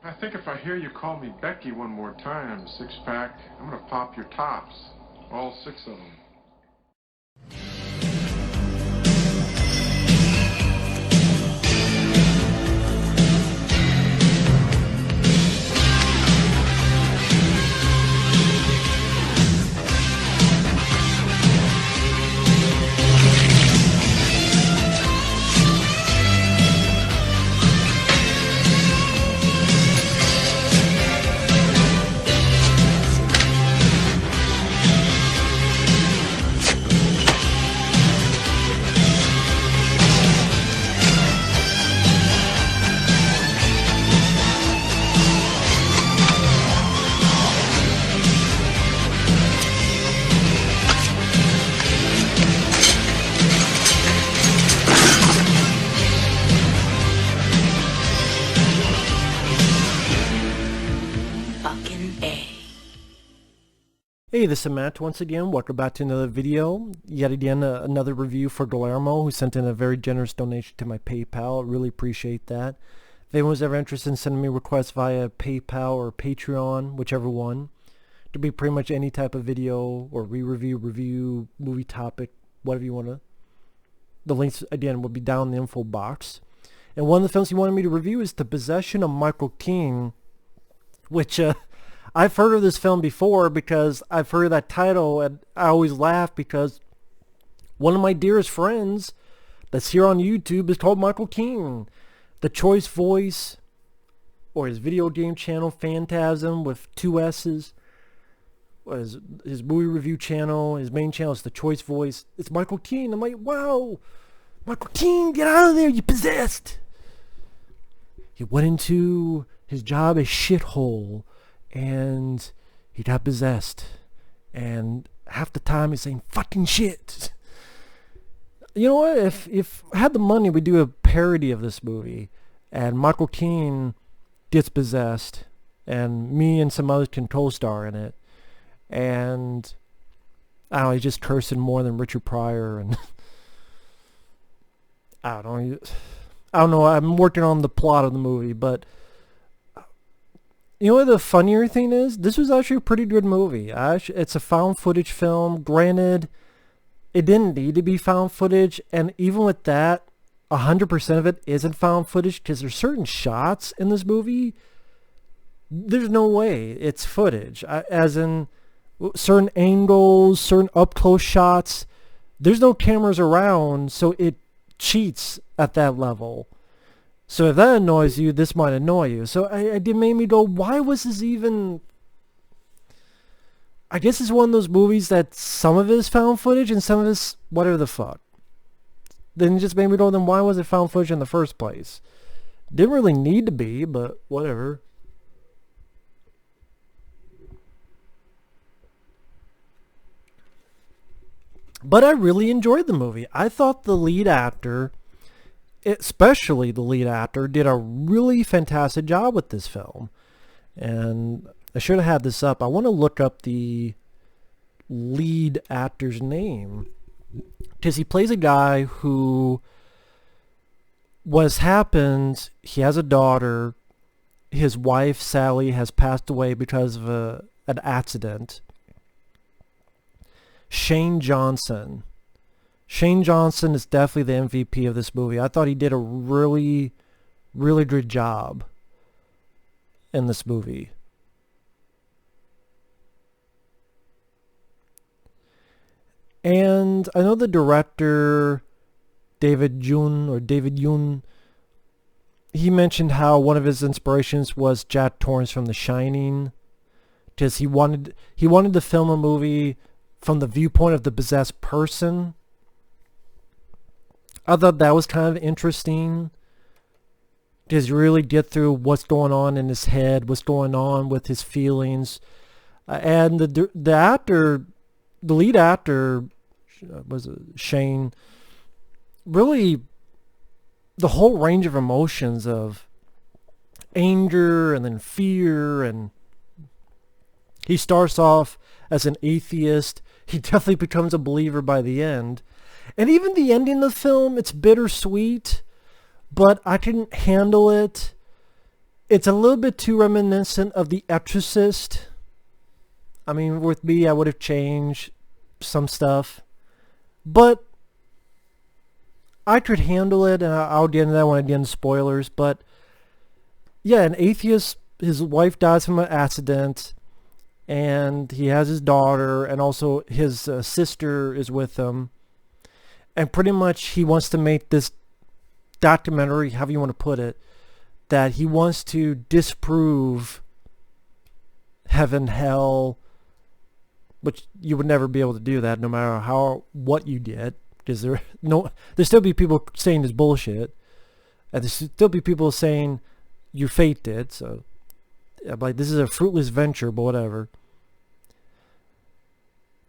I think if I hear you call me Becky one more time, six-pack, I'm gonna pop your tops. All six of them. Hey, this is Matt once again. Welcome back to another video. Yet again, another review for Guillermo, who sent in a very generous donation to my PayPal. Really appreciate that. If anyone was ever interested in sending me requests via PayPal or Patreon, whichever one, to be pretty much any type of video or review, movie topic, whatever you want to. The links, again, will be down in the info box. And one of the films he wanted me to review is The Possession of Michael Keane, which, I've heard of this film before because I've heard that title, and I always laugh because one of my dearest friends that's here on YouTube is called Michael Keane. The Choice Voice, or his video game channel, Phantasm, with two S's, his movie review channel, his main channel is The Choice Voice. It's Michael Keane. I'm like, wow, Michael Keane, get out of there, you possessed. He went into his job a shithole, and he got possessed, and half the time he's saying fucking shit. You know what, if I had the money, we'd do a parody of this movie, and Michael Keane gets possessed, and me and some others can co-star in it, and I don't know, he's just cursing more than Richard Pryor, and I don't know, I'm working on the plot of the movie, but you know what the funnier thing is? This was actually a pretty good movie. It's a found footage film. Granted, it didn't need to be found footage, and even with that, 100% of it isn't found footage because there's certain shots in this movie, there's no way it's footage. As in, certain angles, certain up-close shots, there's no cameras around, so it cheats at that level. So if that annoys you, this might annoy you. So it made me go, why was this even... I guess it's one of those movies that some of it is found footage and some of it's whatever the fuck. Then it just made me go, then why was it found footage in the first place? Didn't really need to be, but whatever. But I really enjoyed the movie. I thought the lead actor, especially the lead actor, did a really fantastic job with this film. And I should have had this up. I want to look up the lead actor's name, because he plays a guy who, what has happened, he has a daughter. His wife, Sally, has passed away because of an accident. Shane Johnson. Shane Johnson is definitely the MVP of this movie. I thought he did a really, really good job in this movie. And I know the director, David Jung, he mentioned how one of his inspirations was Jack Torrance from The Shining, because he wanted to film a movie from the viewpoint of the possessed person. I thought that was kind of interesting, because you really get through what's going on in his head, what's going on with his feelings, and the actor, the lead actor, was it Shane, really the whole range of emotions of anger and then fear, and he starts off as an atheist. He definitely becomes a believer by the end. And even the ending of the film, it's bittersweet, but I couldn't handle it. It's a little bit too reminiscent of The Exorcist. I mean, with me, I would have changed some stuff, but I could handle it, and I'll get into that when I get into spoilers. But yeah, an atheist, his wife dies from an accident, and he has his daughter, and also his sister is with him, and pretty much he wants to make this documentary, however you want to put it, that he wants to disprove heaven, hell, which you would never be able to do that no matter what you did, because there'll still be people saying this bullshit, and there'll still be people saying you faked it. So I'm like, this is a fruitless venture, but whatever.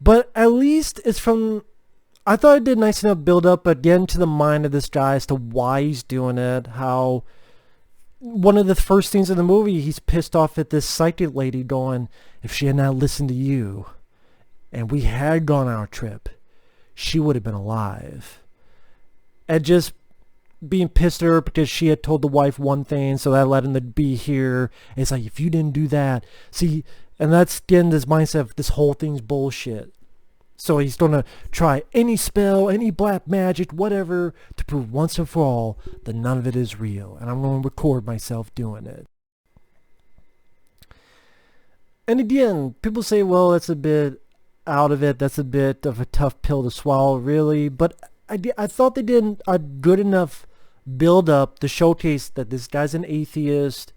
But at least it's from, I thought it did nice enough build up again to the mind of this guy as to why he's doing it. How one of the first scenes in the movie, he's pissed off at this psychic lady going, if she had not listened to you and we had gone on our trip, she would have been alive. And just being pissed at her because she had told the wife one thing, so that led him to be here. And it's like, if you didn't do that, see, and that's getting this mindset of this whole thing's bullshit. So he's going to try any spell, any black magic, whatever, to prove once and for all that none of it is real. And I'm going to record myself doing it. And again, people say, well, that's a bit out of it. That's a bit of a tough pill to swallow, really. But I thought they did a good enough build up to showcase that this guy's an atheist.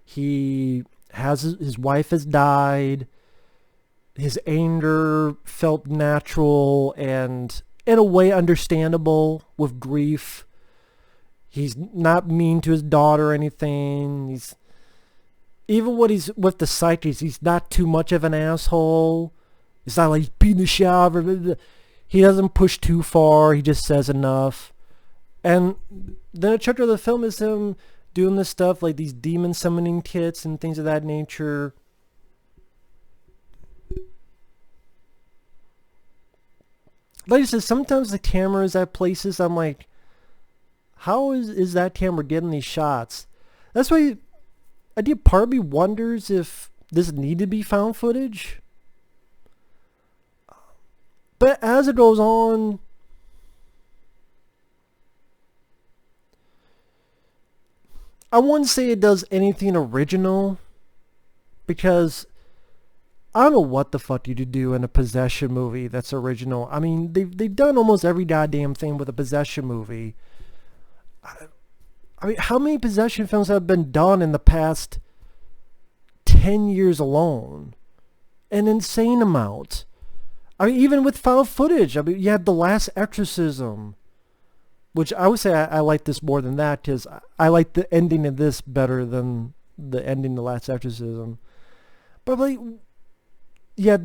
He has his wife has died. His anger felt natural and in a way understandable with grief. He's not mean to his daughter or anything. He's even when he's with the psychics, he's not too much of an asshole. It's not like he's beating the shit out of her. He doesn't push too far. He just says enough. And then a chapter of the film is him doing this stuff like these demon summoning kits and things of that nature. Like I said, sometimes the camera is at places I'm like, how is that camera getting these shots? That's why part of me wonders if this needed to be found footage. But as it goes on, I wouldn't say it does anything original, because I don't know what the fuck you could do in a possession movie that's original. I mean, they've done almost every goddamn thing with a possession movie. I mean, how many possession films have been done in the past 10 years alone? An insane amount. I mean, even with found footage. I mean, you had The Last Exorcism, which I would say I like this more than that, because I like the ending of this better than the ending of The Last Exorcism. But like, yeah,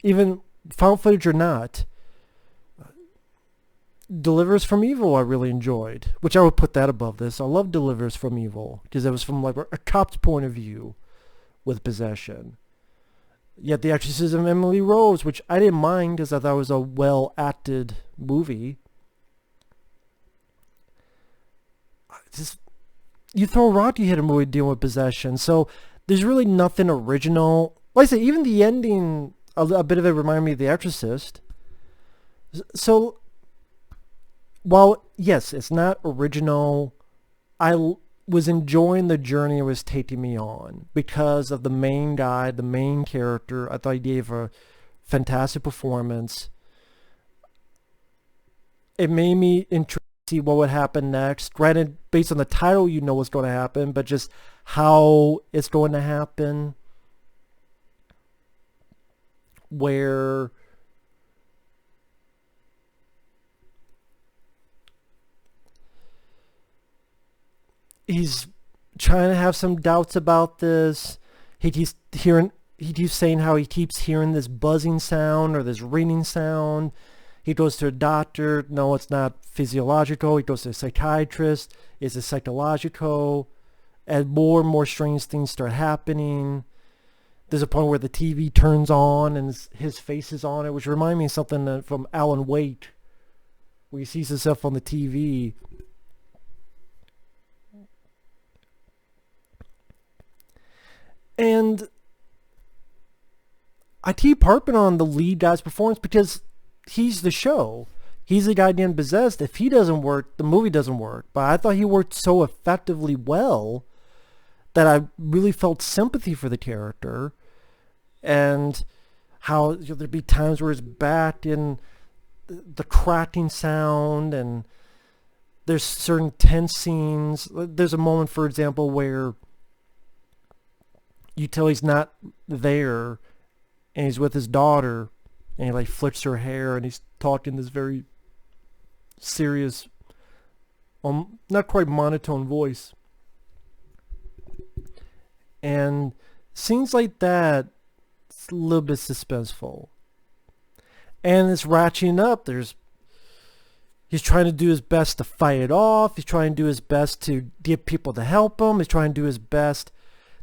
even found footage or not, Deliver Us from Evil I really enjoyed, which I would put that above this. I love Deliver Us from Evil because it was from like a cop's point of view with possession. Yet The Exorcism of Emily Rose, which I didn't mind because I thought it was a well acted movie. Just, you throw a rock, you hit a movie dealing with possession. So there's really nothing original. Like I say, even the ending, a bit of it reminded me of The Exorcist. So, while, yes, it's not original, I was enjoying the journey it was taking me on because of the main guy, the main character. I thought he gave a fantastic performance. It made me intrigued to see what would happen next. Granted, based on the title, you know what's going to happen, but just how it's going to happen, where he's trying to have some doubts about this. He keeps saying how he keeps hearing this buzzing sound or this ringing sound. He goes to a doctor. No, it's not physiological. He goes to a psychiatrist. It's a psychological. And more strange things start happening. There's a point where the TV turns on and his face is on it, which reminds me of something from Alan Wake, where he sees himself on the TV. And I keep harping on the lead guy's performance because he's the show. He's the guy getting possessed. If he doesn't work, the movie doesn't work. But I thought he worked so effectively well that I really felt sympathy for the character, and how there'd be times where his back and the cracking sound, and there's certain tense scenes. There's a moment, for example, where you tell he's not there, and he's with his daughter, and he like flips her hair, and he's talking this very serious, not quite monotone voice. And scenes like that, it's a little bit suspenseful. And it's ratcheting up. He's trying to do his best to fight it off. He's trying to do his best to get people to help him. He's trying to do his best.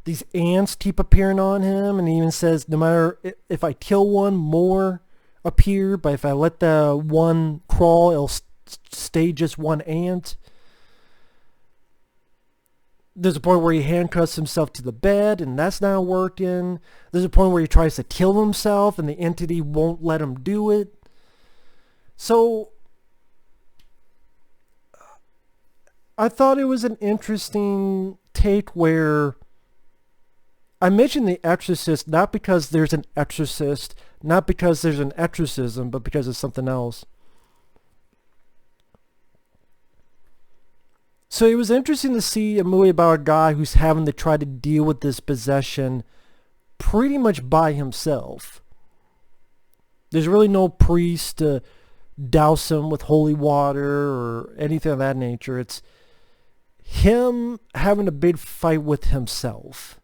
These ants keep appearing on him, and he even says, no matter if I kill one, more appear, but if I let the one crawl, it'll stay just one ant. There's a point where he handcuffs himself to the bed, and that's not working. There's a point where he tries to kill himself, and the entity won't let him do it. So I thought it was an interesting take where I mentioned The Exorcist not because there's an exorcist, not because there's an exorcism, but because it's something else. So it was interesting to see a movie about a guy who's having to try to deal with this possession pretty much by himself. There's really no priest to douse him with holy water or anything of that nature. It's him having a big fight with himself,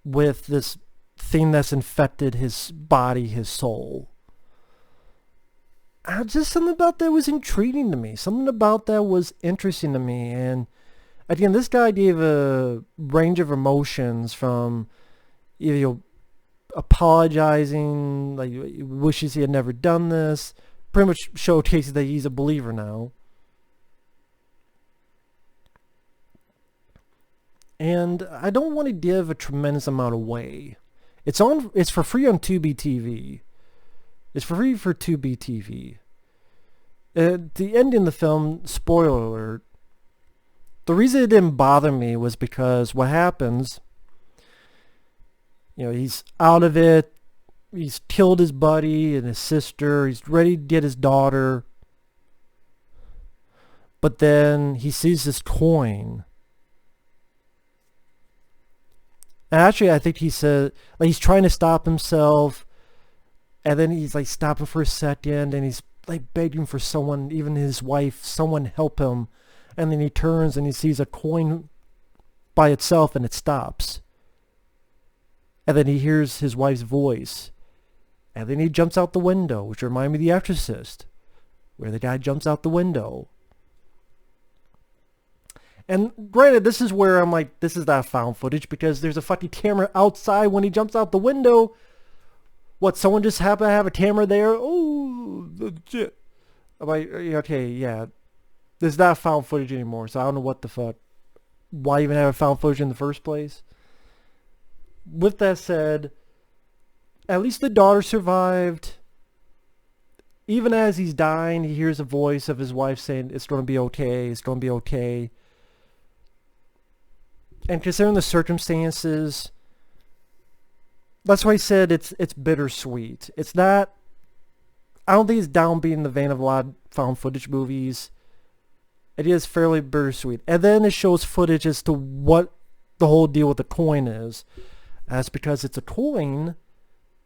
with this thing that's infected his body, his soul. Just something about that was intriguing to me. Something about that was interesting to me. And again, this guy gave a range of emotions from, apologizing, like he wishes he had never done this. Pretty much showcases that he's a believer now. And I don't want to give a tremendous amount away. It's for free on Tubi TV. It's for free for Tubi TV. The ending of the film, spoiler alert, the reason it didn't bother me was because what happens, he's out of it, he's killed his buddy and his sister, he's ready to get his daughter, but then he sees this coin. And actually, I think he said, like, he's trying to stop himself, and then he's like stopping for a second, and he's like begging for someone, even his wife, someone help him. And then he turns and he sees a coin by itself, and it stops. And then he hears his wife's voice. And then he jumps out the window, which reminded me of The Exorcist, where the guy jumps out the window. And granted, this is where I'm like, this is not found footage, because there's a fucking camera outside when he jumps out the window. What, someone just happened to have a camera there? Oh, shit. I'm like, okay, yeah. This is not found footage anymore, so I don't know what the fuck. Why even have found footage in the first place? With that said, at least the daughter survived. Even as he's dying, he hears a voice of his wife saying, it's going to be okay, it's going to be okay. And considering the circumstances, that's why I said it's bittersweet. It's not, I don't think it's downbeat in the vein of a lot of found footage movies. It is fairly bittersweet. And then it shows footage as to what the whole deal with the coin is. That's because it's a coin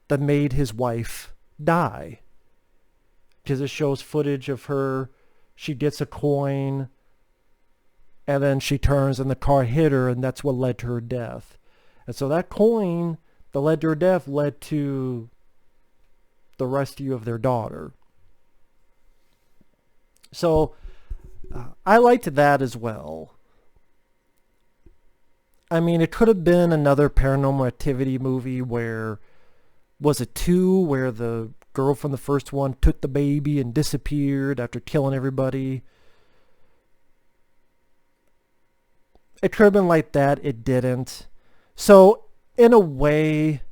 that made his wife die. Because it shows footage of her, she gets a coin, and then she turns and the car hit her, and that's what led to her death. And so that coin that led to her death led to the rescue of their daughter. So I liked that as well. I mean, it could have been another Paranormal Activity movie where, was it 2, where the girl from the first one took the baby and disappeared after killing everybody. It could have been like that. It didn't. So in a way,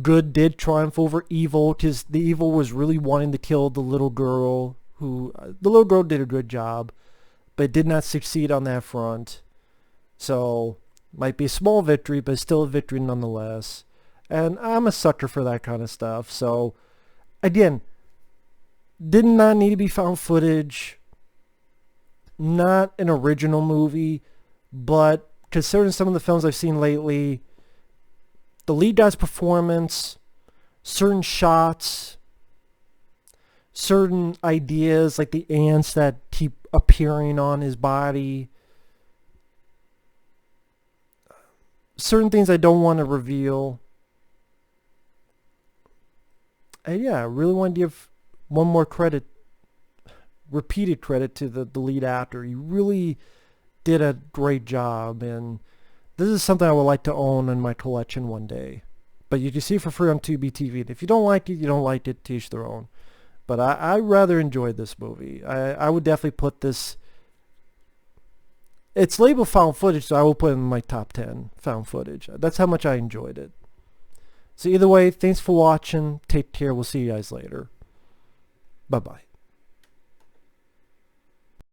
good did triumph over evil, because the evil was really wanting to kill the little girl, who, the little girl did a good job, but did not succeed on that front. So, might be a small victory, but still a victory nonetheless. And I'm a sucker for that kind of stuff. So, again, did not need to be found footage. Not an original movie, but considering some of the films I've seen lately, the lead guy's performance, certain shots, certain ideas like the ants that keep appearing on his body, certain things I don't want to reveal. And yeah, I really want to give one more credit, repeated credit to the lead actor. He really did a great job, and this is something I would like to own in my collection one day. But you can see it for free on Tubi TV. And if you don't like it, you don't like it, to each their own. But I rather enjoyed this movie. I would definitely put this... It's labeled found footage, so I will put it in my top 10 found footage. That's how much I enjoyed it. So either way, thanks for watching. Take care. We'll see you guys later. Bye-bye.